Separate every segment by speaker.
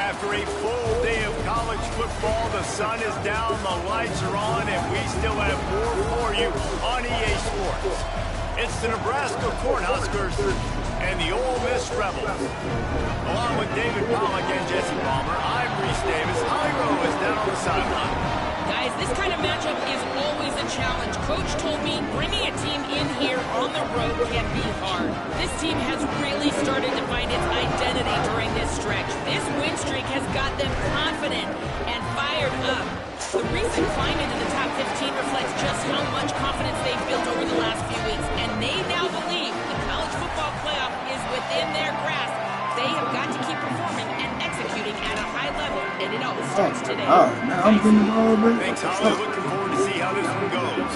Speaker 1: After a full day of college football, the sun is down, the lights are on, and we still have more for you on EA Sports. It's the Nebraska Cornhuskers and the Ole Miss Rebels. Along with David Pollack and Jesse Palmer, I'm Reese Davis. Holly Rowe is down on the sideline.
Speaker 2: Guys, this kind of matchup is always a challenge. Coach told me bringing a team in here on the road can be hard. This team has really started to find its identity during this stretch. This win streak has got them confident and fired up. The recent climb into the top 15 reflects just how much confidence they've built over the last few weeks, and they now believe the college football playoff is within their grasp. They have got to keep performing and executing at a high level, and it all starts today.
Speaker 3: Now I'm getting the ball, bro.
Speaker 1: Thanks, Holly. Looking forward to see how this one goes.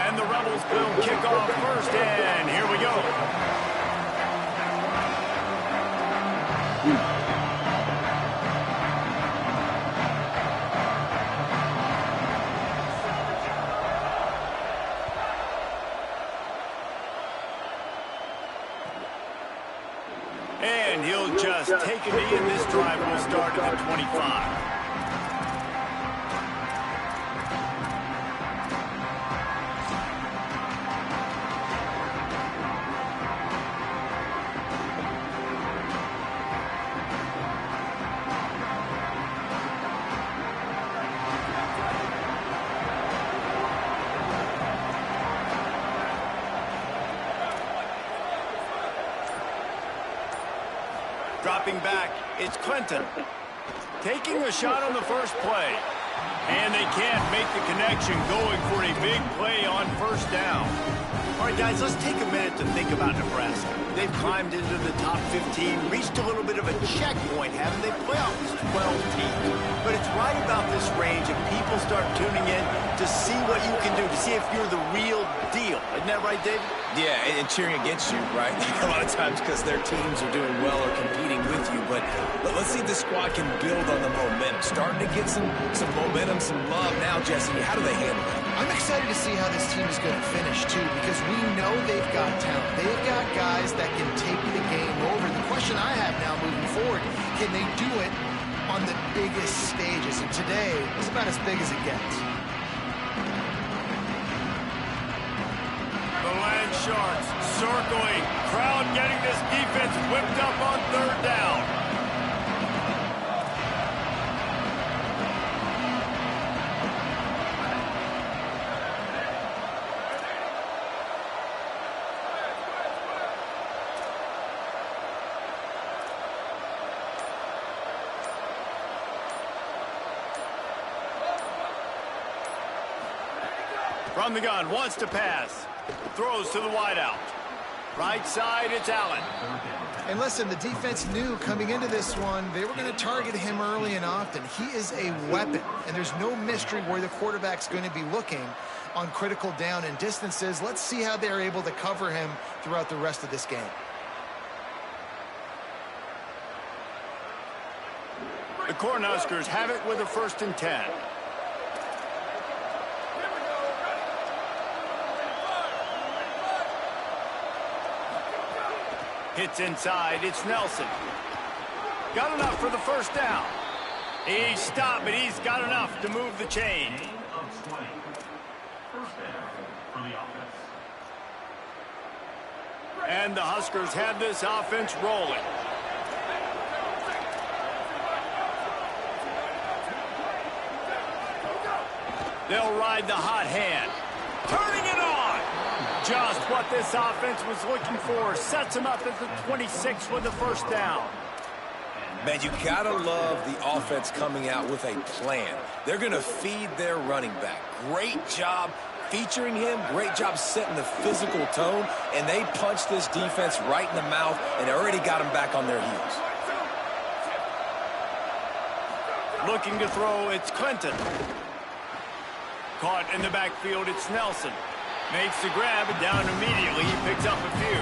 Speaker 1: And the Rebels will kick off first, and here we go. And he'll just take a knee, and this drive will start at the 25. Dropping back, it's Clinton. Taking a shot on the first play. And they can't make the connection, going for a big play on first down. All right, guys, let's take a minute to think about Nebraska. They've climbed into the top 15, reached a little bit of a checkpoint, haven't they? Playoff is 12 teams. But it's right about this range, and people start tuning in to see what you can do, to see if you're the real deal. Isn't that right, David?
Speaker 4: Yeah, and cheering against you, right? A lot of times because their teams are doing well or competing with you. But let's see if the squad can build on the momentum. Starting to get some momentum, some love now, Jesse. How do they handle it?
Speaker 5: I'm excited to see how this team is going to finish, too, because we know they've got talent. They've got guys that can take the game over. The question I have now moving forward, can they do it on the biggest stages? And today is about as big as it gets.
Speaker 1: The Land Sharks circling. Crowd getting this defense whipped up on third down. From the gun, wants to pass. Throws to the wideout. Right side, it's Allen.
Speaker 5: And listen, the defense knew coming into this one, they were going to target him early and often. He is a weapon, and there's no mystery where the quarterback's going to be looking on critical down and distances. Let's see how they're able to cover him throughout the rest of this game.
Speaker 1: The Cornhuskers have it with a 1st and 10. Hits inside, it's Nelson. Got enough for the first down. He stopped, but he's got enough to move the chain. And the Huskers have this offense rolling. They'll ride the hot hand. Turning it on. Just what this offense was looking for. Sets him up at the 26 with the first down.
Speaker 4: Man, you gotta love the offense coming out with a plan. They're gonna feed their running back. Great job featuring him. Great job setting the physical tone. And they punched this defense right in the mouth and already got them back on their heels.
Speaker 1: Looking to throw, it's Clinton. Caught in the backfield, it's Nelson. Makes the grab, and down immediately. He picks up a few.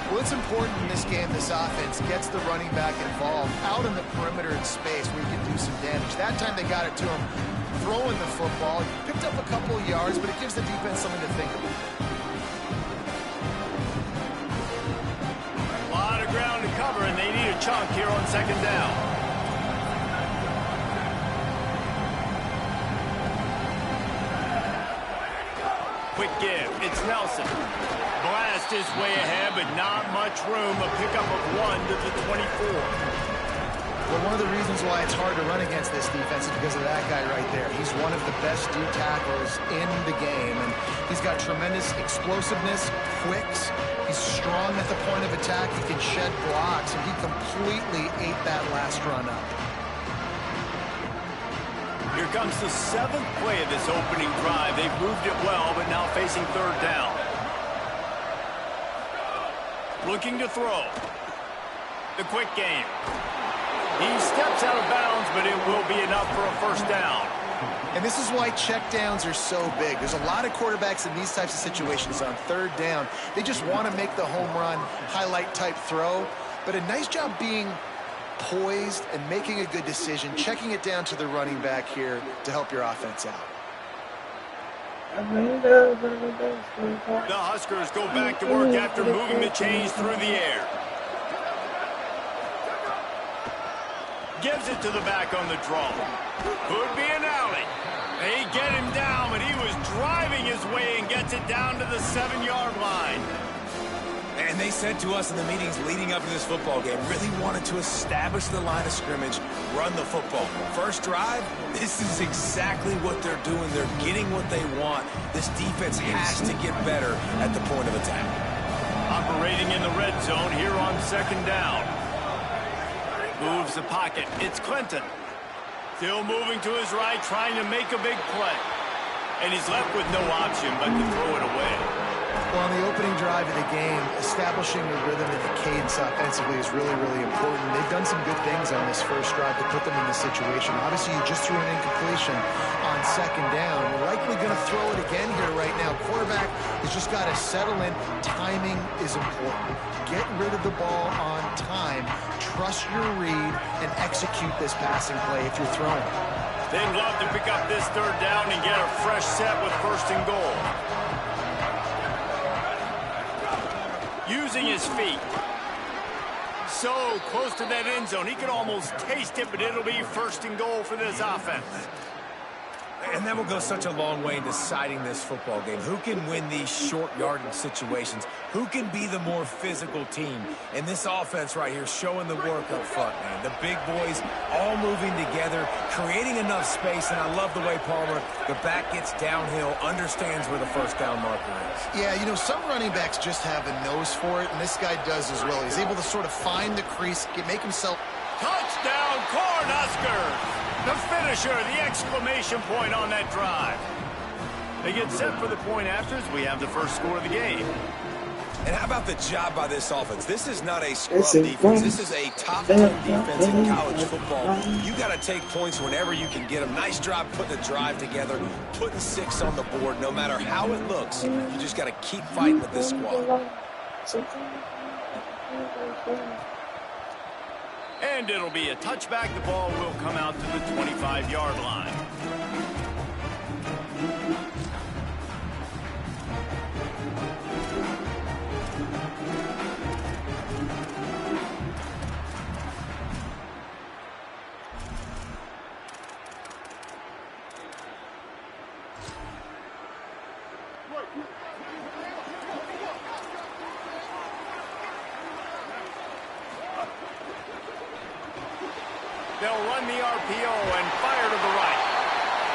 Speaker 5: Well, it's important in this game, this offense gets the running back involved out in the perimeter in space where you can do some damage. That time they got it to him throwing the football. Picked up a couple of yards, but it gives the defense something to think about.
Speaker 1: chunk here on second down. Quick give. It's Nelson. Blast his way ahead, but not much room. A pickup of 1 to the 24.
Speaker 5: Well, one of the reasons why it's hard to run against this defense is because of that guy right there. He's one of the best D tackles in the game, and he's got tremendous explosiveness, quicks. He's strong at the point of attack. He can shed blocks, and he completely ate that last run up.
Speaker 1: Here comes the 7th play of this opening drive. They've moved it well, but now facing third down. Looking to throw. The quick game. He steps out of bounds, but it will be enough for a first down.
Speaker 5: And this is why checkdowns are so big. There's a lot of quarterbacks in these types of situations on third down. They just want to make the home run, highlight type throw. But a nice job being poised and making a good decision, checking it down to the running back here to help your offense out.
Speaker 1: The Huskers go back to work after moving the chains through the air. Gives it to the back on the draw. Could be an alley. They get him down, but he was driving his way and gets it down to the 7-yard line.
Speaker 4: And they said to us in the meetings leading up to this football game, really wanted to establish the line of scrimmage, run the football. First drive, this is exactly what they're doing. They're getting what they want. This defense has to get better at the point of attack.
Speaker 1: Operating in the red zone here on second down. Moves the pocket. It's Clinton. Still moving to his right, trying to make a big play. And he's left with no option but to throw it away.
Speaker 5: Well, on the opening drive of the game, establishing a rhythm and a cadence offensively is really, really important. They've done some good things on this first drive to put them in this situation. Obviously, you just threw an incompletion on second down. You're likely going to throw it again here right now. Quarterback has just got to settle in. Timing is important. Get rid of the ball on time. Trust your read and execute this passing play if you're throwing.
Speaker 1: They'd love to pick up this third down and get a fresh set with first and goal. Using his feet. So close to that end zone. He could almost taste it, but it'll be first and goal for this offense.
Speaker 4: And that will go such a long way in deciding this football game. Who can win these short yardage situations? Who can be the more physical team? And this offense right here showing the work up front, man. The big boys all moving together, creating enough space. And I love the way Palmer, the back gets downhill, understands where the first down marker is.
Speaker 5: Yeah, you know, some running backs just have a nose for it, and this guy does as well. He's able to sort of find the crease, make himself...
Speaker 1: Touchdown, Cornhuskers! The finisher, the exclamation point on that drive. They get set for the point after as we have the first score of the game.
Speaker 4: And how about the job by this offense? This is not a scrub defense. This is a top 10 defense in college football. You got to take points whenever you can get them. Nice job putting the drive together, putting 6 on the board. No matter how it looks, you just got to keep fighting with this squad.
Speaker 1: And it'll be a touchback. The ball will come out to the 25-yard line. They'll run the RPO and fire to the right.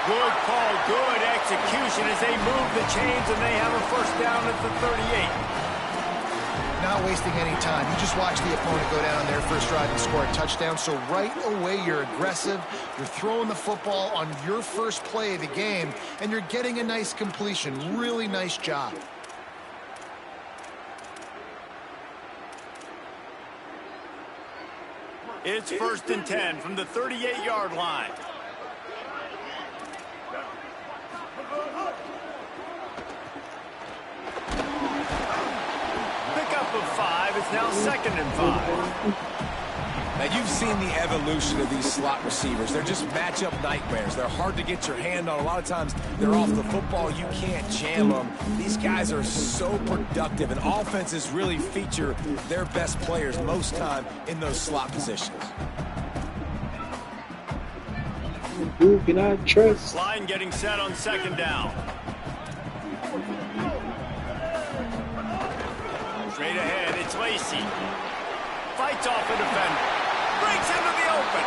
Speaker 1: Good call, good execution as they move the chains, and they have a first down at the 38.
Speaker 5: Not wasting any time. You just watch the opponent go down on their first drive and score a touchdown. So right away, you're aggressive. You're throwing the football on your first play of the game, and you're getting a nice completion. Really nice job.
Speaker 1: It's 1st and 10 from the 38-yard line. Pickup of 5. It's now 2nd and 5.
Speaker 4: Now, you've seen the evolution of these slot receivers. They're just matchup nightmares. They're hard to get your hand on. A lot of times, they're off the football. You can't jam them. These guys are so productive, and offenses really feature their best players most time in those slot positions.
Speaker 3: Who can I trust?
Speaker 1: Line getting set on second down. Straight ahead, it's Lacy. Fights off a defender. Breaks into the open.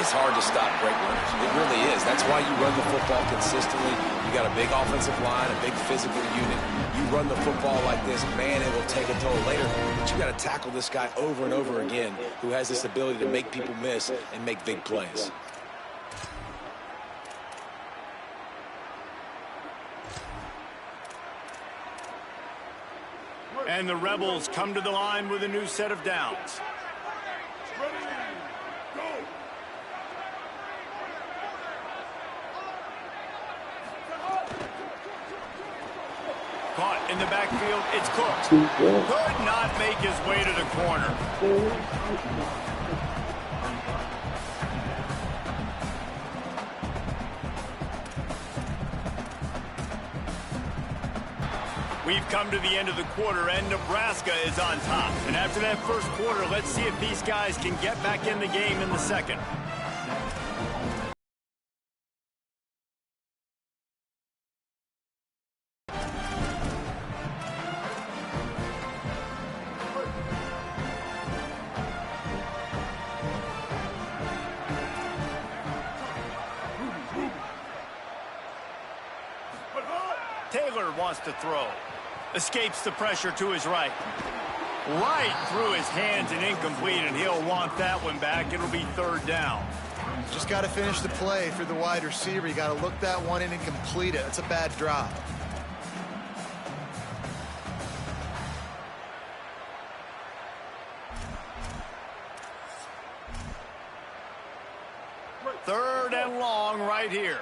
Speaker 4: It's hard to stop great runners. It really is. That's why you run the football consistently. You got a big offensive line, a big physical unit. You run the football like this, man, it will take a toll later. But you got to tackle this guy over and over again who has this ability to make people miss and make big plays.
Speaker 1: And the Rebels come to the line with a new set of downs. Caught in the backfield, it's Cook. Could not make his way to the corner. We've come to the end of the quarter, and Nebraska is on top. And after that first quarter, let's see if these guys can get back in the game in the second. Taylor wants to throw. Escapes the pressure to his right. Right through his hands and incomplete, and he'll want that one back. It'll be third down.
Speaker 5: Just got to finish the play for the wide receiver. You got to look that one in and complete it. It's a bad drop.
Speaker 1: Third and long right here.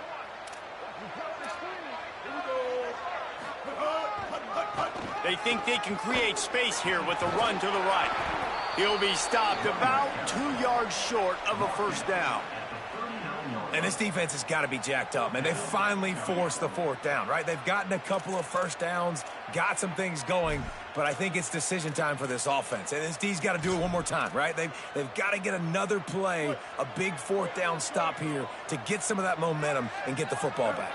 Speaker 1: They think they can create space here with the run to the right. He'll be stopped about 2 yards short of a first down.
Speaker 4: And this defense has got to be jacked up, man. They finally forced the fourth down, right? They've gotten a couple of first downs, got some things going, but I think it's decision time for this offense. And this D's got to do it one more time, right? They've got to get another play, a big fourth down stop here to get some of that momentum and get the football back.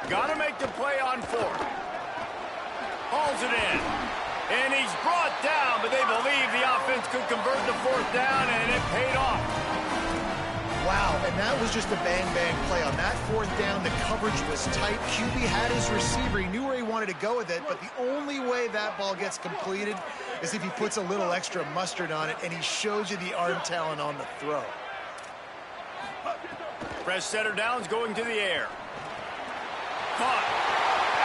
Speaker 1: Got to make the play on fourth. Hauls it in. And he's brought down, but they believe the offense could convert the fourth down, and it paid off.
Speaker 5: Wow, and that was just a bang-bang play. On that fourth down, the coverage was tight. QB had his receiver. He knew where he wanted to go with it, but the only way that ball gets completed is if he puts a little extra mustard on it, and he shows you the arm talent on the throw.
Speaker 1: Fresh setter downs going to the air. Caught.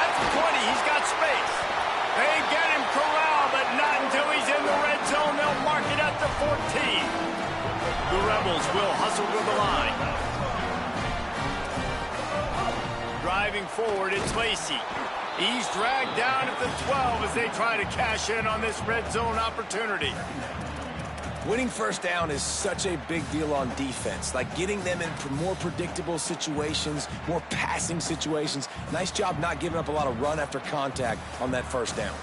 Speaker 1: At the 20, he's got space. They get him corralled, but not until he's in the red zone. They'll mark it at the 14. The Rebels will hustle to the line. Driving forward, it's Lacy. He's dragged down at the 12 as they try to cash in on this red zone opportunity.
Speaker 4: Winning first down is such a big deal on defense, like getting them in more predictable situations, more passing situations. Nice job not giving up a lot of run after contact on that first down.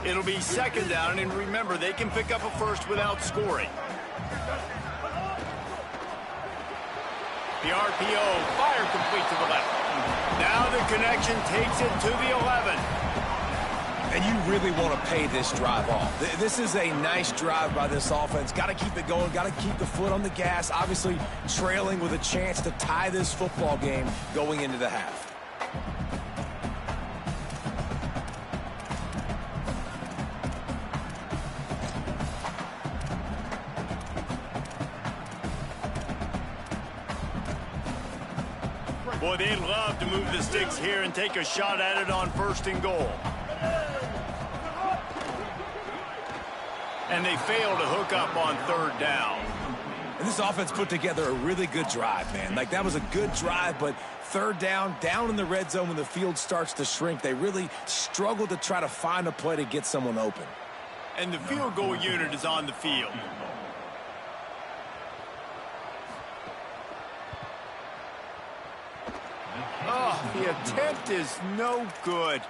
Speaker 1: It'll be second down, and remember, they can pick up a first without scoring. The RPO, fire complete to the left. Now the connection takes it to the 11.
Speaker 4: And you really want to pay this drive off. This is a nice drive by this offense. Got to keep it going. Got to keep the foot on the gas. Obviously trailing with a chance to tie this football game going into the half.
Speaker 1: Boy, they'd love to move the sticks here and take a shot at it on first and goal. And they fail to hook up on third down.
Speaker 4: And this offense put together a really good drive, man. Like, that was a good drive, but third down in the red zone when the field starts to shrink, they really struggled to try to find a play to get someone open.
Speaker 1: And the field goal unit is on the field. Oh, the attempt is no good.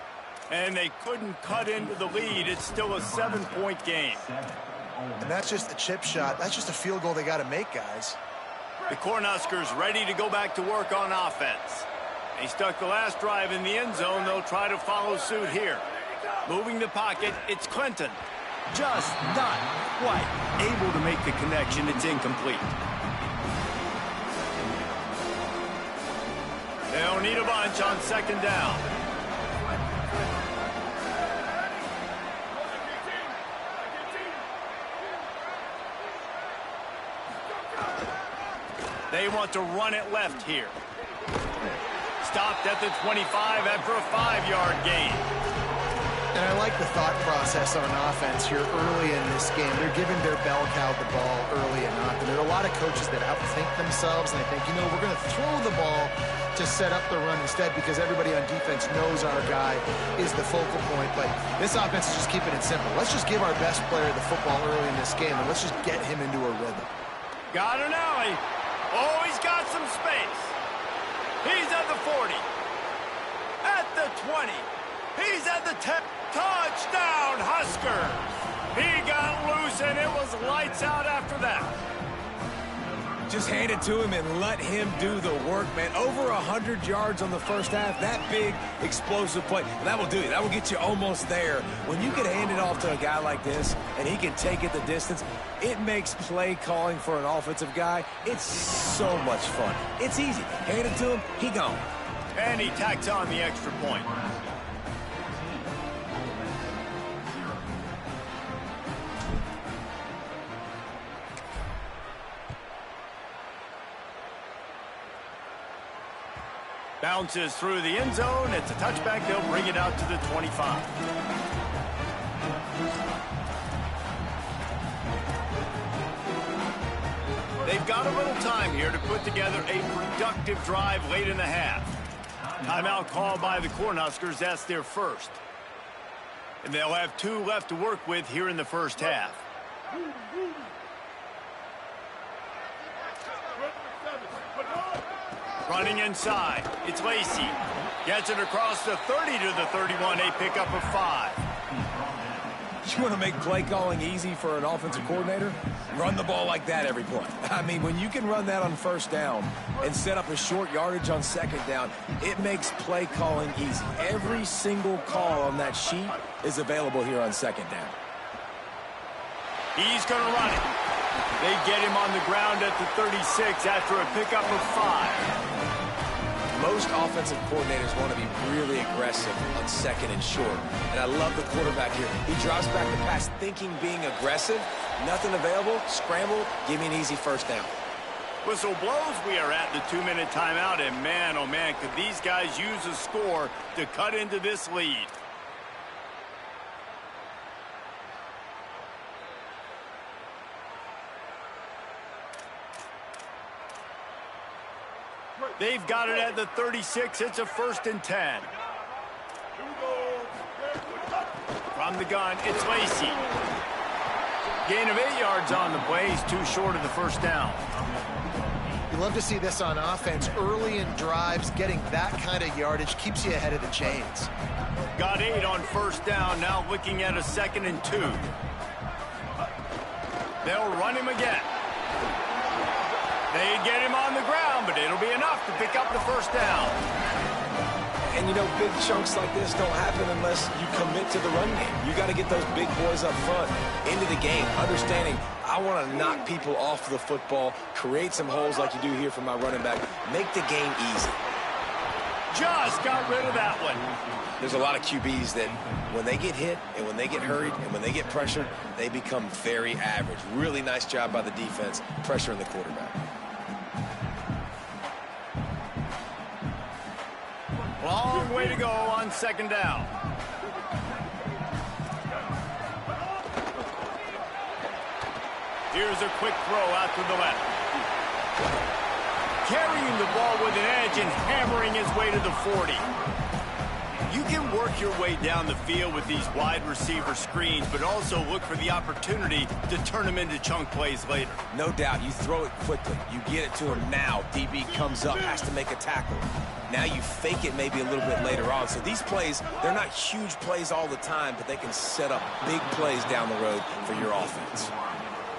Speaker 1: And they couldn't cut into the lead. It's still a 7-point game.
Speaker 5: And that's just a chip shot. That's just a field goal they got to make, guys.
Speaker 1: The Cornhuskers ready to go back to work on offense. They stuck the last drive in the end zone. They'll try to follow suit here. Moving the pocket, it's Clinton. Just not quite able to make the connection. It's incomplete. They'll need a bunch on second down. They want to run it left here. Stopped at the 25 after a 5-yard gain.
Speaker 5: And I like the thought process on offense here early in this game. They're giving their bell cow the ball early and often. There are a lot of coaches that outthink themselves, and they think, you know, we're going to throw the ball to set up the run instead because everybody on defense knows our guy is the focal point. But this offense is just keeping it simple. Let's just give our best player the football early in this game, and let's just get him into a rhythm.
Speaker 1: Got an alley. Oh, he's got some space. He's at the 40. At the 20. He's at the 10. Touchdown, Huskers. He got loose, and it was lights out after that.
Speaker 4: Just hand it to him and let him do the work, man. Over 100 yards on the first half. That big, explosive play. That will do you. That will get you almost there. When you can hand it off to a guy like this and he can take it the distance, it makes play calling for an offensive guy, it's so much fun. It's easy. Hand it to him, he gone.
Speaker 1: And he tacks on the extra point. Bounces through the end zone. It's a touchback. They'll bring it out to the 25. They've got a little time here to put together a productive drive late in the half. Timeout called by the Cornhuskers. That's their first. And they'll have 2 left to work with here in the first half. Running inside, it's Lacey. Gets it across the 30 to the 31, a pickup of 5.
Speaker 4: You want to make play calling easy for an offensive coordinator? Run the ball like that every play. I mean, when you can run that on first down and set up a short yardage on second down, it makes play calling easy. Every single call on that sheet is available here on second down.
Speaker 1: He's going to run it. They get him on the ground at the 36 after a pickup of 5.
Speaker 4: Most offensive coordinators want to be really aggressive on second and short. And I love the quarterback here. He drops back the pass thinking being aggressive. Nothing available. Scramble. Give me an easy first down.
Speaker 1: Whistle blows. We are at the 2-minute timeout. And man, oh man, could these guys use a score to cut into this lead. They've got it at the 36. It's a 1st and 10. From the gun, it's Lacey. Gain of 8 yards on the play. He's too short of the first down.
Speaker 5: You love to see this on offense. Early in drives, getting that kind of yardage keeps you ahead of the chains.
Speaker 1: Got 8 on first down. Now looking at a 2nd and 2. They'll run him again. They get him on the ground, but it'll be enough to pick up the first down.
Speaker 4: And, you know, big chunks like this don't happen unless you commit to the run game. You got to get those big boys up front into the game, understanding I want to knock people off the football, create some holes like you do here for my running back, make the game easy.
Speaker 1: Just got rid of that one.
Speaker 4: There's a lot of QBs that when they get hit and when they get hurried and when they get pressured, they become very average. Really nice job by the defense, pressuring the quarterback.
Speaker 1: Long way to go on second down. Here's a quick throw out to the left. Carrying the ball with an edge and hammering his way to the 40. You can work your way down the field with these wide receiver screens, but also look for the opportunity to turn them into chunk plays later.
Speaker 4: No doubt, you throw it quickly. You get it to him now. DB comes up, has to make a tackle. Now you fake it maybe a little bit later on. So these plays, they're not huge plays all the time, but they can set up big plays down the road for your offense.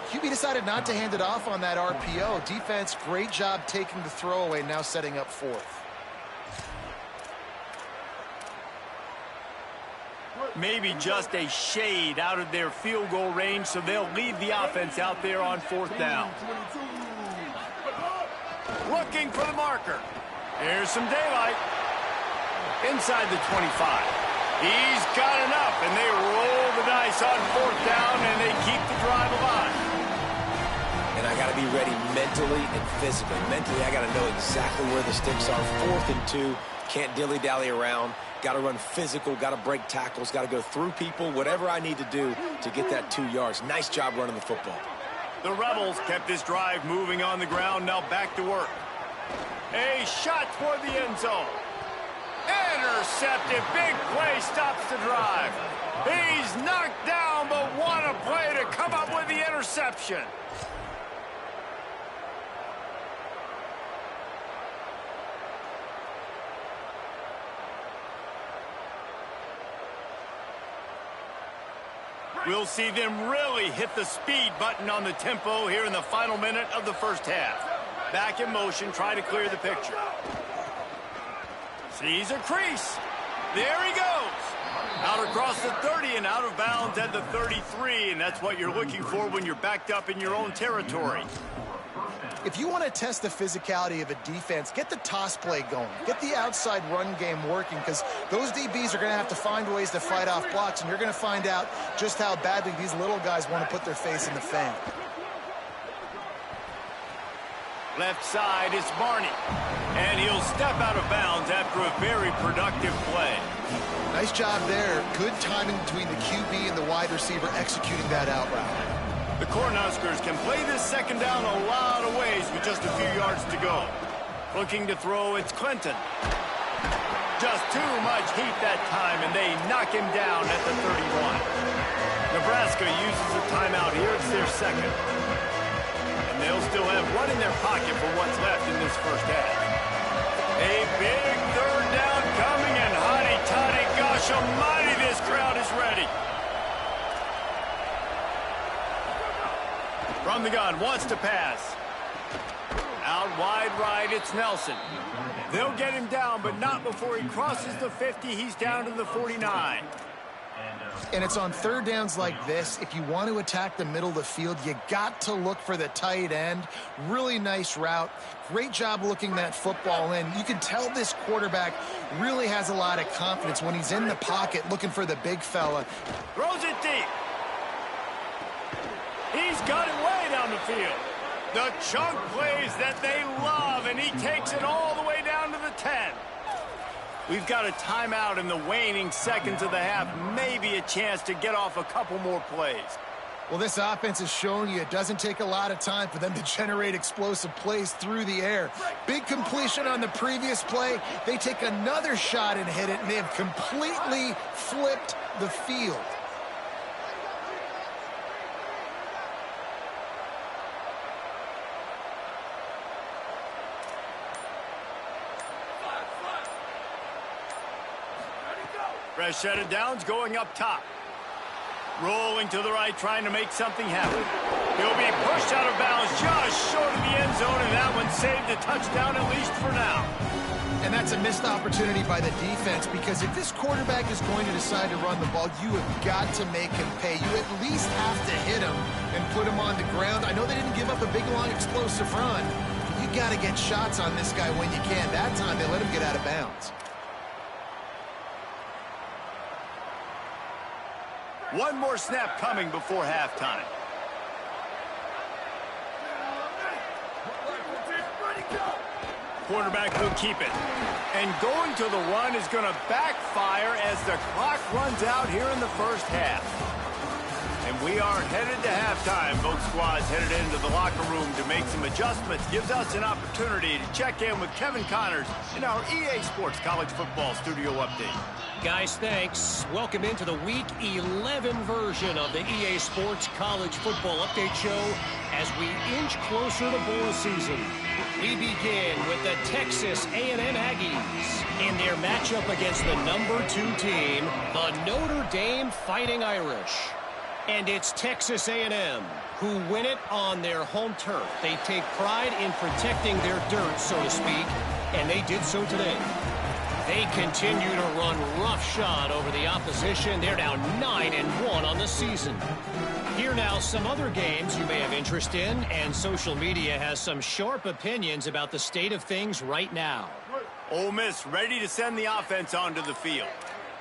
Speaker 5: QB decided not to hand it off on that RPO. Defense, great job taking the throwaway, now setting up fourth.
Speaker 1: Maybe just a shade out of their field goal range, so they'll lead the offense out there on fourth down. Looking for the marker. Here's some daylight. Inside the 25. He's got enough, and they roll the dice on fourth down, and they keep the drive alive.
Speaker 4: And I got to be ready mentally and physically. Mentally, I got to know exactly where the sticks are. 4th and 2. Can't dilly-dally around. Got to run physical. Got to break tackles. Got to go through people. Whatever I need to do to get that 2 yards. Nice job running the football.
Speaker 1: The Rebels kept this drive moving on the ground. Now back to work. A shot toward the end zone. Intercepted. Big play stops the drive. He's knocked down, but what a play to come up with the interception. We'll see them really hit the speed button on the tempo here in the final minute of the first half. Back in motion, try to clear the picture. Sees a crease. There he goes. Out across the 30 and out of bounds at the 33, and that's what you're looking for when you're backed up in your own territory.
Speaker 5: If you want to test the physicality of a defense, get the toss play going. Get the outside run game working, because those DBs are going to have to find ways to fight off blocks, and you're going to find out just how badly these little guys want to put their face in the fan.
Speaker 1: Left side is Barney, and he'll step out of bounds after a very productive play.
Speaker 5: Nice job there. Good timing between the QB and the wide receiver executing that out route.
Speaker 1: The Cornhuskers can play this second down a lot of ways with just a few yards to go. Looking to throw, it's Clinton. Just too much heat that time, and they knock him down at the 31. Nebraska uses a timeout here. It's their second. And they'll still have one in their pocket for what's left in this first half. A big third down coming, and hotty-toddy, gosh almighty, this crowd is ready. From the gun, wants to pass. Out wide right, it's Nelson. They'll get him down, but not before he crosses the 50. He's down to the 49.
Speaker 5: And it's on third downs like this. If you want to attack the middle of the field, you got to look for the tight end. Really nice route. Great job looking that football in. You can tell this quarterback really has a lot of confidence when he's in the pocket looking for the big fella.
Speaker 1: Throws it deep. He's got it way down the field. The chunk plays that they love, and he takes it all the way down to the 10. We've got a timeout in the waning seconds of the half. Maybe a chance to get off a couple more plays.
Speaker 5: Well, this offense is showing you it doesn't take a lot of time for them to generate explosive plays through the air. Big completion on the previous play. They take another shot and hit it, and they have completely flipped the field.
Speaker 1: Fresh set of downs going up top. Rolling to the right, trying to make something happen. He'll be pushed out of bounds just short of the end zone, and that one saved a touchdown, at least for now.
Speaker 5: And that's a missed opportunity by the defense, because if this quarterback is going to decide to run the ball, you have got to make him pay. You at least have to hit him and put him on the ground. I know they didn't give up a big, long, explosive run. But you got to get shots on this guy when you can. That time, they let him get out of bounds.
Speaker 1: One more snap coming before halftime. Quarterback will keep it. And going to the run is going to backfire as the clock runs out here in the first half. And we are headed to halftime. Both squads headed into the locker room to make some adjustments. Gives us an opportunity to check in with Kevin Connors in our EA Sports College Football Studio Update.
Speaker 6: Guys, thanks. Welcome into the Week 11 version of the EA Sports College Football Update Show as we inch closer to bowl season. We begin with the Texas A&M Aggies in their matchup against the number 2 team, the Notre Dame Fighting Irish. And it's Texas A&M who win it on their home turf. They take pride in protecting their dirt, so to speak, and they did so today. They continue to run roughshod over the opposition. They're now 9-1 on the season. Here now some other games you may have interest in, and social media has some sharp opinions about the state of things right now.
Speaker 1: Ole Miss ready to send the offense onto the field.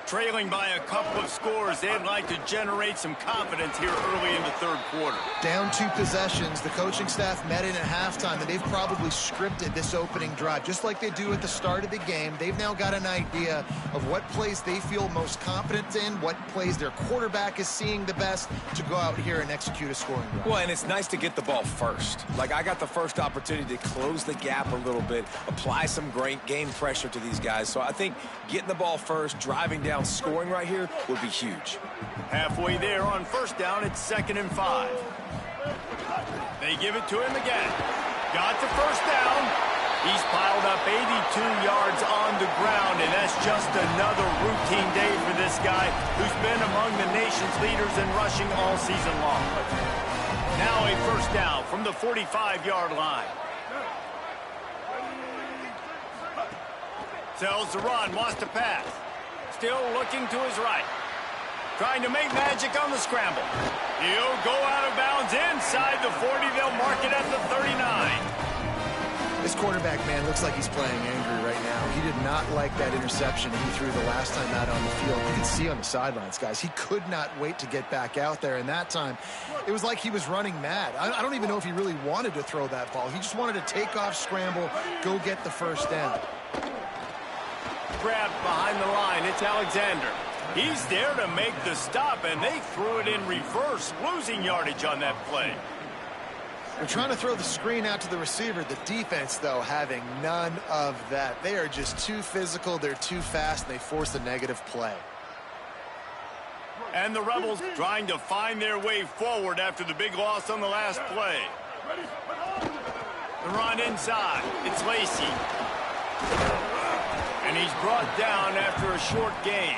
Speaker 1: Trailing by a couple of scores, they'd like to generate some confidence here early in the third quarter.
Speaker 5: Down 2 possessions, the coaching staff met in at halftime, and they've probably scripted this opening drive. Just like they do at the start of the game, they've now got an idea of what plays they feel most confident in, what plays their quarterback is seeing the best to go out here and execute a scoring drive.
Speaker 4: Well, and it's nice to get the ball first. Like, I got the first opportunity to close the gap a little bit, apply some great game pressure to these guys. So I think getting the ball first, driving down, scoring right here would be huge.
Speaker 1: Halfway there on first down, it's 2nd and 5. They give it to him again. Got the first down. He's piled up 82 yards on the ground, and that's just another routine day for this guy who's been among the nation's leaders in rushing all season long. Now a first down from the 45-yard line. Sells the run, wants to pass. Still looking to his right. Trying to make magic on the scramble. He'll go out of bounds inside the 40. They'll mark it at the 39.
Speaker 5: This quarterback, man, looks like he's playing angry right now. He did not like that interception he threw the last time out on the field. You can see on the sidelines, guys, he could not wait to get back out there. And that time, it was like he was running mad. I don't even know if he really wanted to throw that ball. He just wanted to take off, scramble, go get the first down.
Speaker 1: Grabbed behind the line. It's Alexander. He's there to make the stop, and they threw it in reverse, losing yardage on that play.
Speaker 5: They're trying to throw the screen out to the receiver. The defense, though, having none of that. They are just too physical. They're too fast, and they force a negative play.
Speaker 1: And the Rebels trying to find their way forward after the big loss on the last play. The run inside. It's Lacey. And he's brought down after a short gain.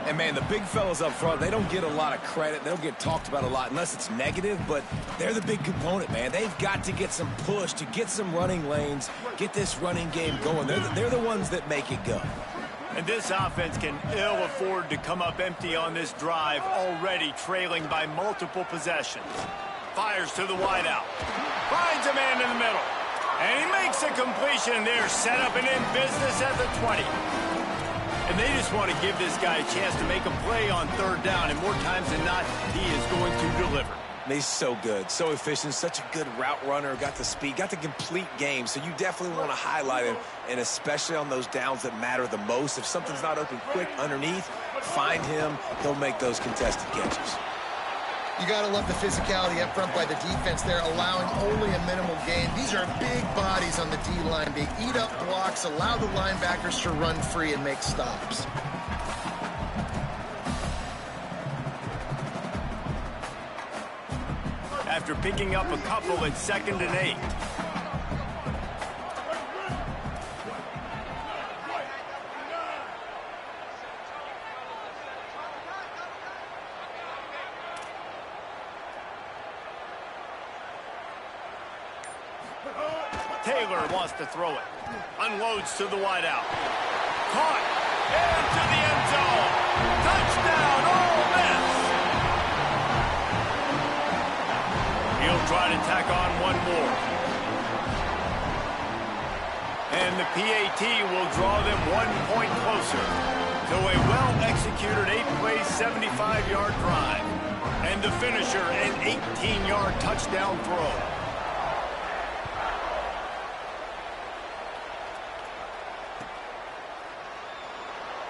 Speaker 4: And, man, the big fellas up front, they don't get a lot of credit. They don't get talked about a lot unless it's negative, but they're the big component, man. They've got to get some push to get some running lanes, get this running game going. They're the ones that make it go.
Speaker 1: And this offense can ill afford to come up empty on this drive, already trailing by multiple possessions. Fires to the wideout. Finds a man in the middle. And he makes a completion there, set up and in business at the 20. And they just want to give this guy a chance to make a play on third down, and more times than not, he is going to deliver.
Speaker 4: And he's so good, so efficient, such a good route runner, got the speed, got the complete game, so you definitely want to highlight him, and especially on those downs that matter the most. If something's not open quick underneath, find him, he'll make those contested catches.
Speaker 5: You got to love the physicality up front by the defense there, allowing only a minimal gain. These are big bodies on the D-line. They eat up blocks, allow the linebackers to run free and make stops.
Speaker 1: After picking up a couple, it's 2nd and 8. Taylor wants to throw it. Unloads to the wideout. Caught. Into the end zone. Touchdown, Ole Miss. He'll try to tack on one more. And the PAT will draw them 1 point closer to a well-executed 8-play, 75-yard drive. And the finisher, an 18-yard touchdown throw.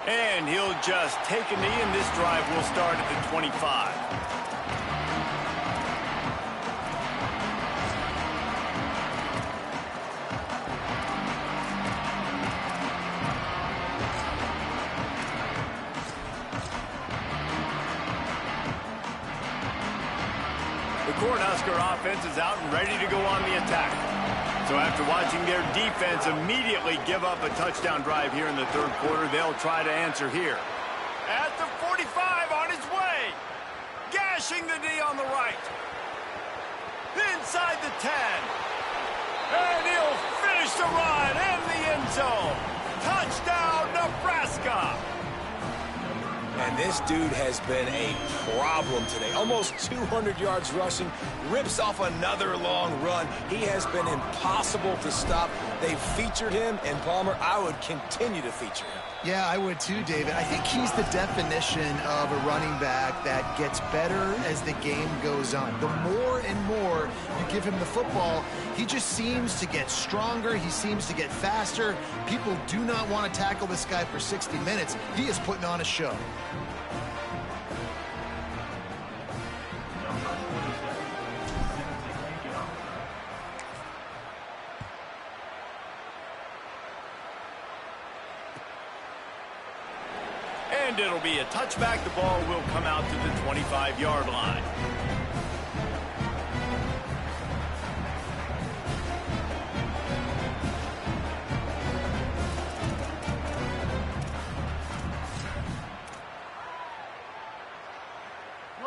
Speaker 1: And he'll just take a knee, and this drive will start at the 25. Cornhusker offense is out and ready to go on the attack. So after watching their defense immediately give up a touchdown drive here in the third quarter, they'll try to answer here. At the 45 on his way. Gashing the D on the right. Inside the 10. And he'll finish the run in the end zone. Touchdown, Nebraska.
Speaker 4: And this dude has been a problem today. Almost 200 yards rushing, rips off another long run. He has been impossible to stop. They've featured him, and Palmer, I would continue to feature him.
Speaker 5: Yeah, I would too, David. I think he's the definition of a running back that gets better as the game goes on. The more and more you give him the football, he just seems to get stronger. He seems to get faster. People do not want to tackle this guy for 60 minutes. He is putting on a show.
Speaker 1: And it'll be a touchback. The ball will come out to the 25-yard line.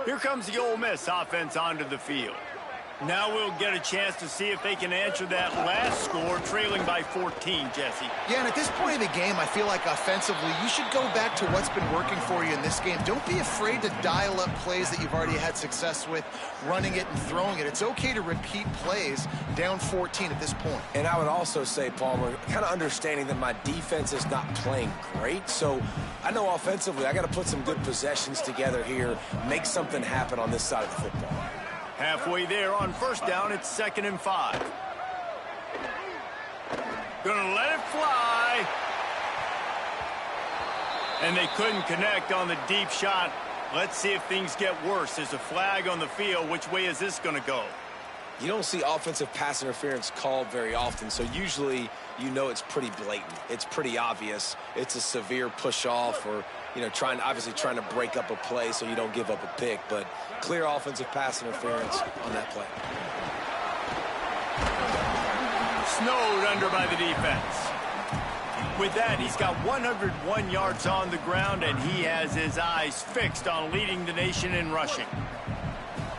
Speaker 1: Here comes the Ole Miss offense onto the field. Now we'll get a chance to see if they can answer that last score, trailing by 14, Jesse.
Speaker 5: Yeah, and at this point of the game, I feel like offensively, you should go back to what's been working for you in this game. Don't be afraid to dial up plays that you've already had success with, running it and throwing it. It's okay to repeat plays down 14 at this point.
Speaker 4: And I would also say, Palmer, kind of understanding that my defense is not playing great. So I know offensively, I got to put some good possessions together here, make something happen on this side of the football.
Speaker 1: Halfway there on first down, it's 2nd and 5. Gonna let it fly. And they couldn't connect on the deep shot. Let's see if things get worse. There's a flag on the field. Which way is this gonna go?
Speaker 4: You don't see offensive pass interference called very often, so usually you know it's pretty blatant. It's pretty obvious. It's a severe push-off or, you know, obviously trying to break up a play so you don't give up a pick, but clear offensive pass interference on that play.
Speaker 1: Snowed under by the defense. With that, he's got 101 yards on the ground, and he has his eyes fixed on leading the nation in rushing.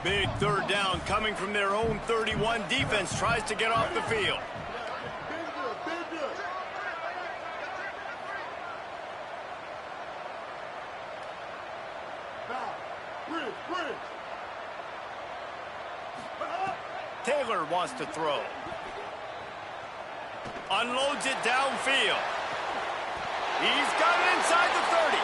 Speaker 1: Big third down coming from their own 31. Defense tries to get off the field. Taylor wants to throw. Unloads it downfield. He's got it inside the 30.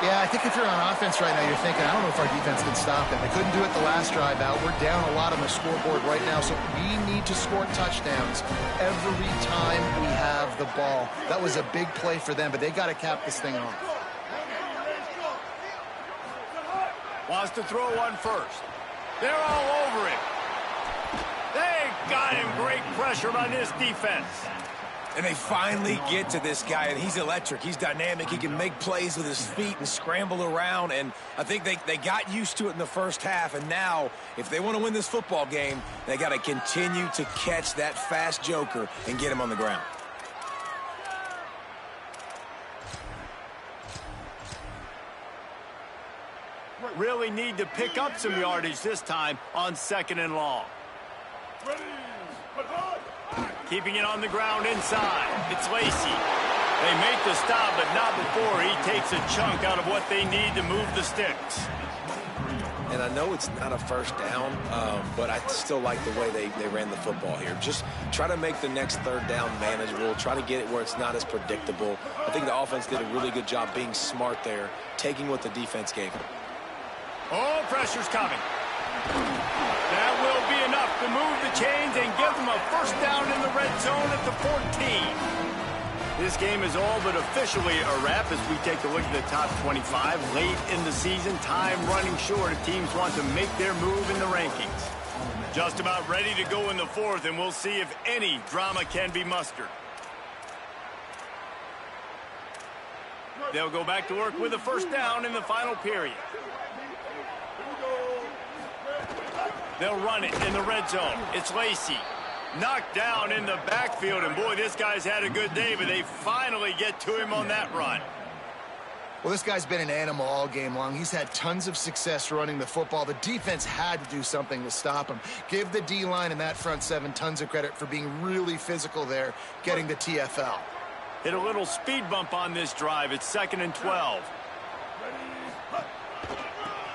Speaker 5: Yeah, I think if you're on offense right now, you're thinking, I don't know if our defense can stop it. They couldn't do it the last drive out. We're down a lot on the scoreboard right now, so we need to score touchdowns every time we have the ball. That was a big play for them, but they got to cap this thing off.
Speaker 1: Wants to throw on first. They're all over him. They got him. Great pressure by this defense.
Speaker 4: And they finally get to this guy, and he's electric. He's dynamic. He can make plays with his feet and scramble around, and I think they got used to it in the first half, and now, if they want to win this football game, they got to continue to catch that fast joker and get him on the ground.
Speaker 1: Really need to pick up some yardage this time on 2nd and long. Keeping it on the ground inside. It's Lacey. They make the stop, but not before he takes a chunk out of what they need to move the sticks.
Speaker 4: And I know it's not a first down, but I still like the way they ran the football here. Just try to make the next third down manageable. Try to get it where it's not as predictable. I think the offense did a really good job being smart there, taking what the defense gave them.
Speaker 1: Oh, pressure's coming. That will be enough to move the chains and give them a first down in the red zone at the 14. This game is all but officially a wrap as we take a look at the top 25. Late in the season, time running short if teams want to make their move in the rankings. Just about ready to go in the fourth, and we'll see if any drama can be mustered. They'll go back to work with a first down in the final period. They'll run it in the red zone. It's Lacey. Knocked down in the backfield, and boy, this guy's had a good day, but they finally get to him on that run.
Speaker 5: Well, this guy's been an animal all game long. He's had tons of success running the football. The defense had to do something to stop him. Give the D-line and that front seven tons of credit for being really physical there, getting the TFL.
Speaker 1: Hit a little speed bump on this drive. It's 2nd and 12.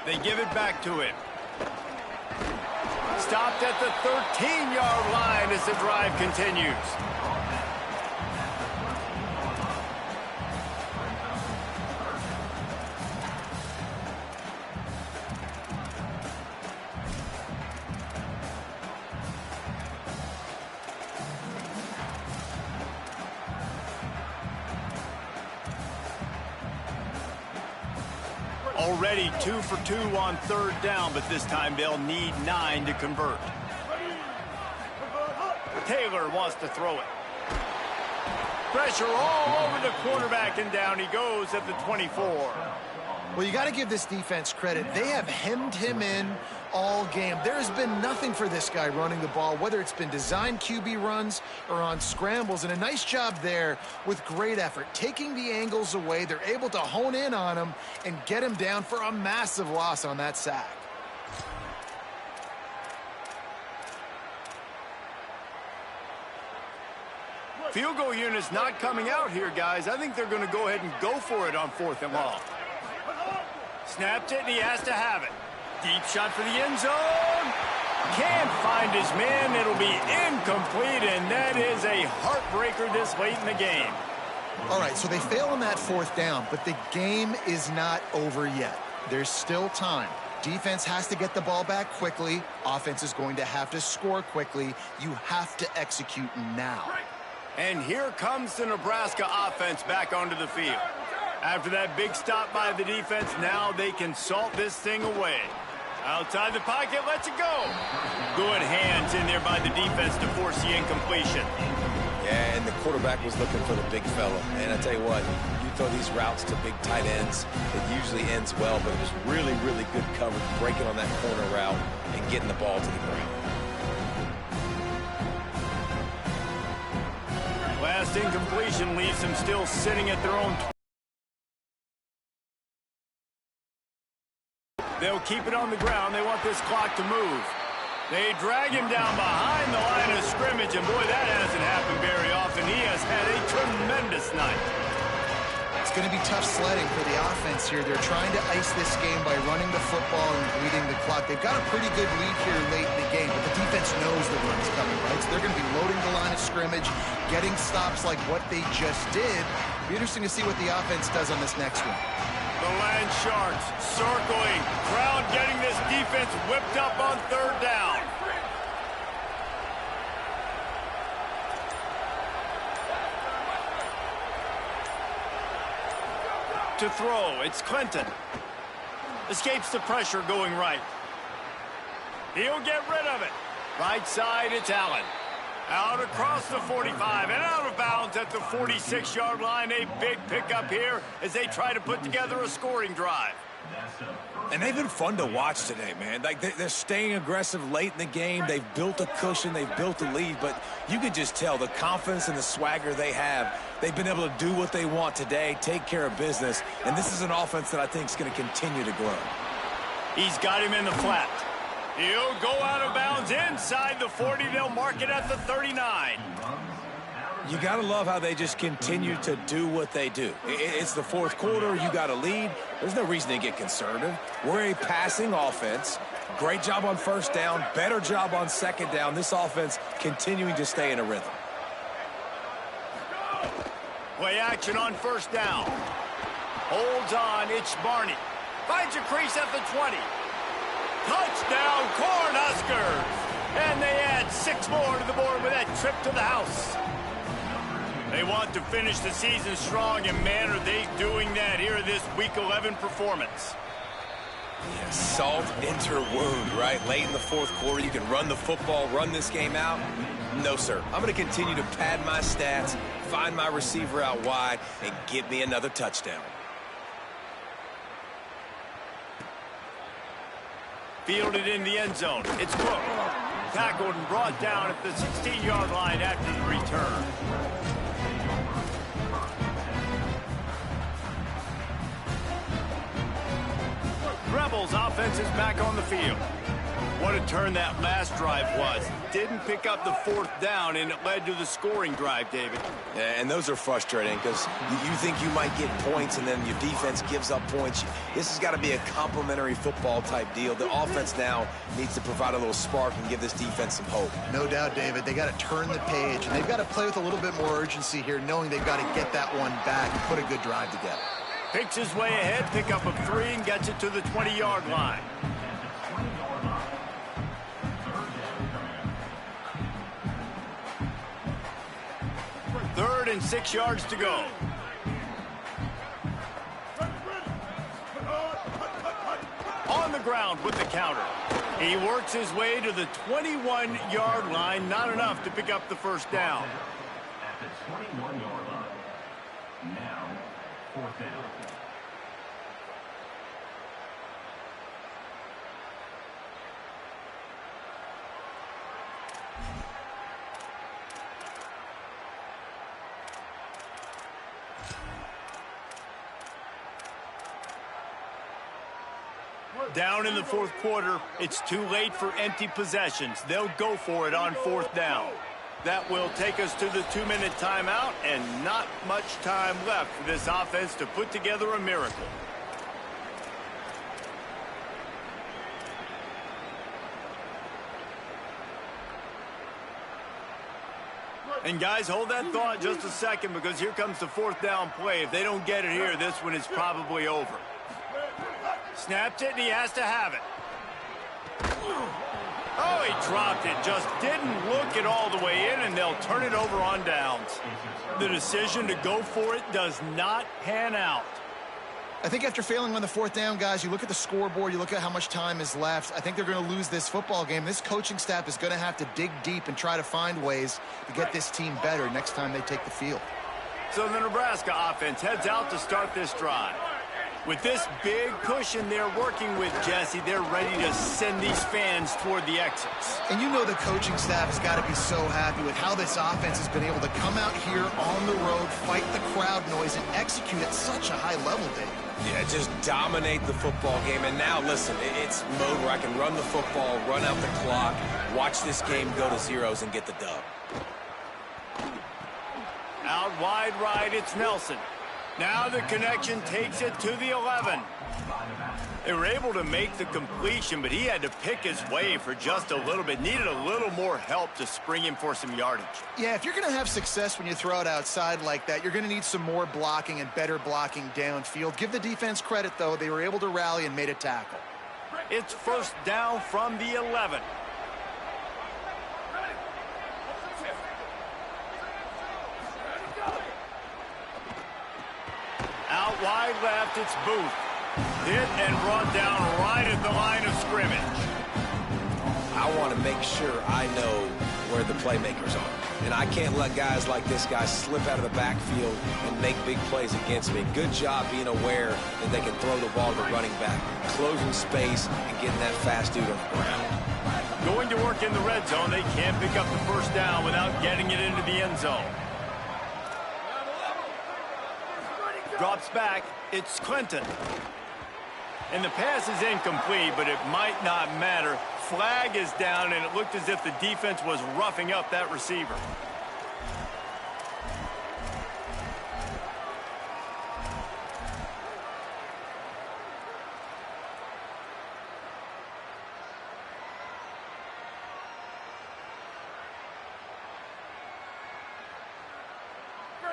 Speaker 1: They give it back to him. Stopped at the 13-yard line as the drive continues. Already 2 for 2 on 3rd down, but this time they'll need 9 to convert. Taylor wants to throw it. Pressure all over the quarterback, and down he goes at the 24.
Speaker 5: Well, you got to give this defense credit. They have hemmed him in all game. There has been nothing for this guy running the ball, whether it's been designed QB runs or on scrambles, and a nice job there with great effort. Taking the angles away, they're able to hone in on him and get him down for a massive loss on that sack.
Speaker 1: Field goal unit's not coming out here, guys. I think they're going to go ahead and go for it on 4th and long. Snapped it, and he has to have it. Deep shot for the end zone. Can't find his man. It'll be incomplete, and that is a heartbreaker this late in the game.
Speaker 5: All right, so they fail on that 4th down, but the game is not over yet. There's still time. Defense has to get the ball back quickly. Offense is going to have to score quickly. You have to execute now.
Speaker 1: And here comes the Nebraska offense back onto the field. After that big stop by the defense, now they can salt this thing away. Outside the pocket, lets it go. Good hands in there by the defense to force the incompletion.
Speaker 4: Yeah, and the quarterback was looking for the big fella. And I tell you what, you throw these routes to big tight ends, it usually ends well, but it was really, really good coverage, breaking on that corner route and getting the ball to the ground.
Speaker 1: Last incompletion leaves them still sitting at their own. They'll keep it on the ground. They want this clock to move. They drag him down behind the line of scrimmage, and boy, that hasn't happened very often. He has had a tremendous night.
Speaker 5: It's going to be tough sledding for the offense here. They're trying to ice this game by running the football and bleeding the clock. They've got a pretty good lead here late in the game, but the defense knows the run's coming, right? So they're going to be loading the line of scrimmage, getting stops like what they just did. Be interesting to see what the offense does on this next one.
Speaker 1: The Land Sharks circling. Crowd getting this defense whipped up on 3rd down. To throw, it's Clinton. Escapes the pressure going right. He'll get rid of it. Right side, it's Allen. Out across the 45 and out of bounds at the 46-yard line. A big pickup here as they try to put together a scoring drive.
Speaker 4: And they've been fun to watch today, man. Like they're staying aggressive late in the game. They've built a cushion. They've built a lead. But you can just tell the confidence and the swagger they have. They've been able to do what they want today, take care of business. And this is an offense that I think is going to continue to grow.
Speaker 1: He's got him in the flat. He'll go out of bounds inside the 40. They'll mark it at the 39.
Speaker 4: You got to love how they just continue to do what they do. It's the 4th quarter. You got a lead. There's no reason to get conservative. We're a passing offense. Great job on 1st down. Better job on 2nd down. This offense continuing to stay in a rhythm.
Speaker 1: Play action on 1st down. Holds on. It's Barney. Finds a crease at the 20. Touchdown, Cornhuskers! And they add 6 more to the board with that trip to the house. They want to finish the season strong, and man, are they doing that here in this Week 11 performance.
Speaker 4: Yeah, salt into wound, right? Late in the 4th quarter, you can run the football, run this game out. No, sir. I'm going to continue to pad my stats, find my receiver out wide, and get me another touchdown.
Speaker 1: Fielded in the end zone. It's Cook. Tackled and brought down at the 16-yard line after the return. Rebels offense is back on the field. What a turn that last drive was. Didn't pick up the 4th down, and it led to the scoring drive, David.
Speaker 4: Yeah, and those are frustrating because you think you might get points, and then your defense gives up points. This has got to be a complementary football type deal. The offense now needs to provide a little spark and give this defense some hope.
Speaker 5: No doubt, David. They got to turn the page, and they've got to play with a little bit more urgency here, knowing they've got to get that one back and put a good drive together.
Speaker 1: Picks his way ahead, pickup of 3, and gets it to the 20-yard line. Third and 6 yards to go. On the ground with the counter. He works his way to the 21-yard line. Not enough to pick up the first down.
Speaker 7: At the 21-yard line. Now, 4th down.
Speaker 1: Down in the 4th quarter, it's too late for empty possessions. They'll go for it on 4th down. That will take us to the 2-minute timeout, and not much time left for this offense to put together a miracle. And guys, hold that thought just a second, because here comes the 4th down play. If they don't get it here, this one is probably over. Snapped it, and he has to have it. Oh, he dropped it. Just didn't look it all the way in, and they'll turn it over on downs. The decision to go for it does not pan out.
Speaker 5: I think after failing on the 4th down, guys, you look at the scoreboard, you look at how much time is left. I think they're going to lose this football game. This coaching staff is going to have to dig deep and try to find ways to get this team better next time they take the field.
Speaker 1: So the Nebraska offense heads out to start this drive. With this big cushion they're working with, Jesse, they're ready to send these fans toward the exits.
Speaker 5: And you know the coaching staff has got to be so happy with how this offense has been able to come out here on the road, fight the crowd noise, and execute at such a high level, Dave.
Speaker 4: Yeah, just dominate the football game. And now, listen, it's mode where I can run the football, run out the clock, watch this game go to zeros, and get the dub.
Speaker 1: Out wide right, it's Nelson. Now the connection takes it to the 11. They were able to make the completion, but he had to pick his way for just a little bit. Needed a little more help to spring him for some yardage.
Speaker 5: Yeah, if you're going to have success when you throw it outside like that, you're going to need some more blocking and better blocking downfield. Give the defense credit, though. They were able to rally and made a tackle.
Speaker 1: It's 1st down from the 11. Out wide left, it's Booth. Hit and brought down right at the line of scrimmage.
Speaker 4: I want to make sure I know where the playmakers are. And I can't let guys like this guy slip out of the backfield and make big plays against me. Good job being aware that they can throw the ball to the running back, closing space and getting that fast dude on the ground.
Speaker 1: Going to work in the red zone, they can't pick up the 1st down without getting it into the end zone. Drops back, it's Clinton. And the pass is incomplete, but it might not matter. Flag is down, and it looked as if the defense was roughing up that receiver.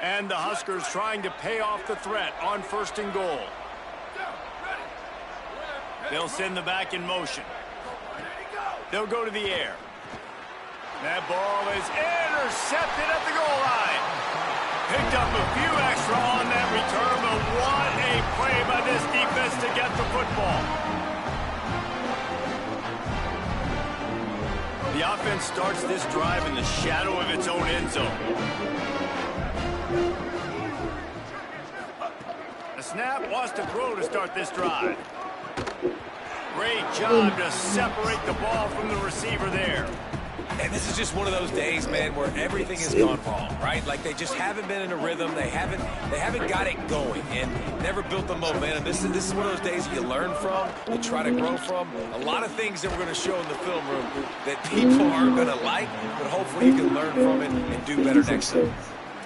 Speaker 1: And the Huskers trying to pay off the threat on 1st and goal. They'll send the back in motion. They'll go to the air. That ball is intercepted at the goal line. Picked up a few extra on that return, but what a play by this defense to get the football. The offense starts this drive in the shadow of its own end zone. The snap wants to throw to start this drive. Great job to separate the ball from the receiver there.
Speaker 4: And this is just one of those days, man, where everything has gone wrong, right? Like they just haven't been in a rhythm. They haven't got it going and never built the momentum. This is one of those days you learn from, you try to grow from. A lot of things that we're going to show in the film room that people aren't going to like, but hopefully you can learn from it and do better next time.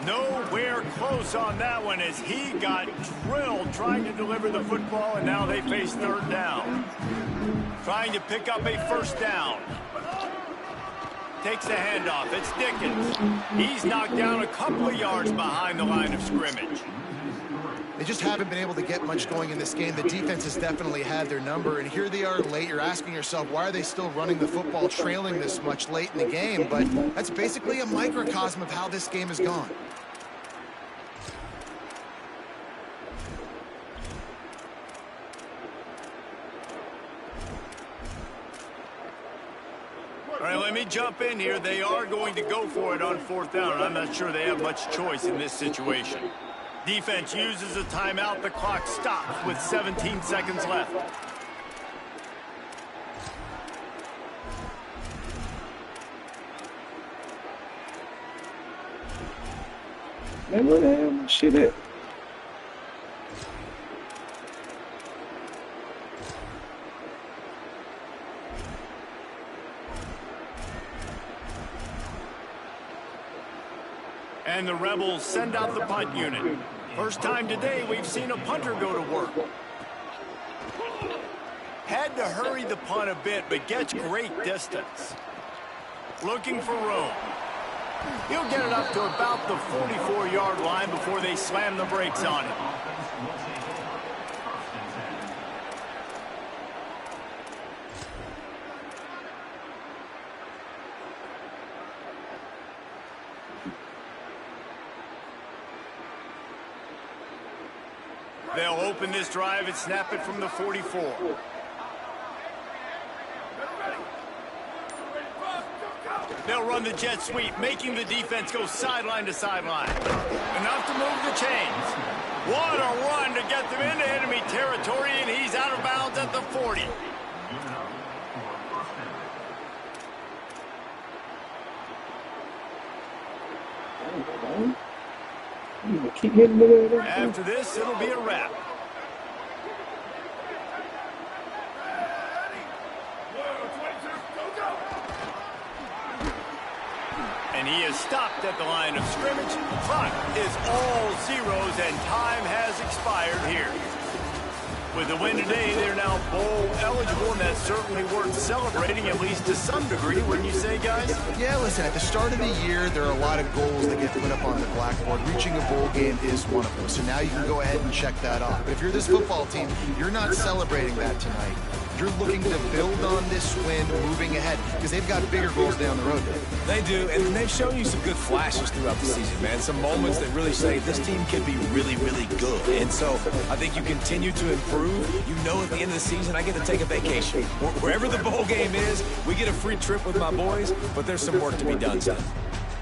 Speaker 1: Nowhere close on that one as he got drilled trying to deliver the football, and now they face third down. Trying to pick up a first down. Takes the handoff. It's Dickens. He's knocked down a couple of yards behind the line of scrimmage.
Speaker 5: They just haven't been able to get much going in this game. The defense has definitely had their number, and here they are late. You're asking yourself, why are they still running the football, trailing this much late in the game? But that's basically a microcosm of how this game has gone.
Speaker 1: All right, let me jump in here. They are going to go for it on fourth down. I'm not sure they have much choice in this situation. Defense uses a timeout. The clock stops with 17 seconds left.
Speaker 3: Man, where the hell is shit at?
Speaker 1: And the Rebels send out the punt unit. First time today we've seen a punter go to work. Had to hurry the punt a bit, but gets great distance. Looking for room. He'll get it up to about the 44-yard line before they slam the brakes on him. They'll open this drive and snap it from the 44. They'll run the jet sweep, making the defense go sideline to sideline. Enough to move the chains. What a run to get them into enemy territory, and he's out of bounds at the 40.
Speaker 3: Keep hitting it.
Speaker 1: After this, it'll be a wrap. And he is stopped at the line of scrimmage. Clock is all zeros, and time has expired here. With the win today, they're now bowl eligible, and that's certainly worth celebrating, at least to some degree, wouldn't you say, guys?
Speaker 5: Yeah, listen, at the start of the year, there are a lot of goals that get put up on the blackboard. Reaching a bowl game is one of them. So now you can go ahead and check that off. But if you're this football team, you're not celebrating that tonight. You're looking to build on this win moving ahead because they've got bigger goals down the road.
Speaker 4: They do, and they've shown you some good flashes throughout the season, man. Some moments that really say this team can be really, really good. And so I think you continue to improve. You know at the end of the season, I get to take a vacation. Wherever the bowl game is, we get a free trip with my boys, but there's some work to be done still.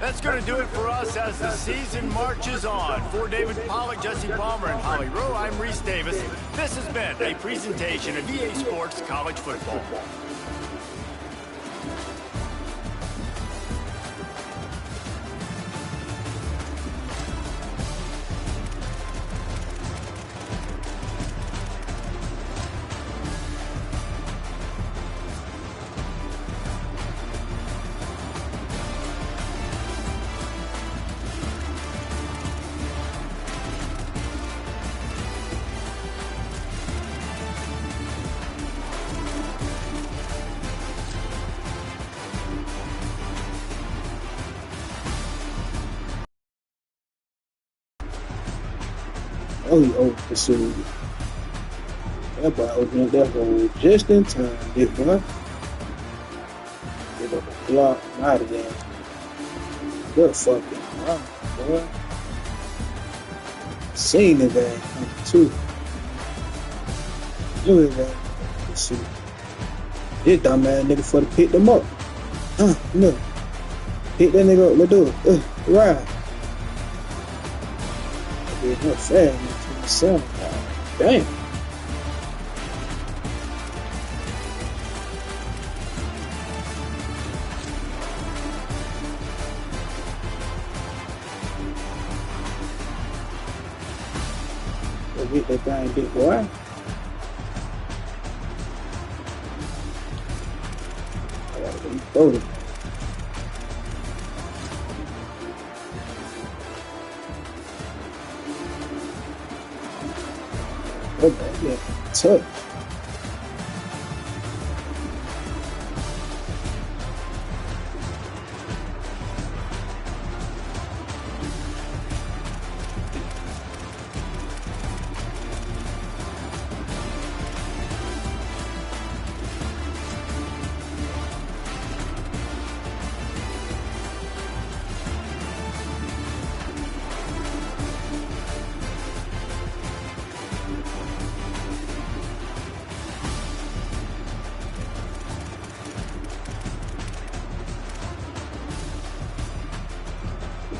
Speaker 1: That's going to do it for us as the season marches on. For David Pollack, Jesse Palmer, and Holly Rowe, I'm Reese Davis. This has been a presentation of EA Sports College Football.
Speaker 3: Oh, he opened the suit. That boy opened up that hole just in time, big boy. Get up the block and out of there. Good fucking run, boy. Seen the guy coming too. Look at that. Let's see. This dumb ass nigga for to pick them up. Look. Pick that nigga up. Let's do it. Ride. There's no fair. Damn. get that thing, big boy. I gotta get voted. Oh, yeah, tough.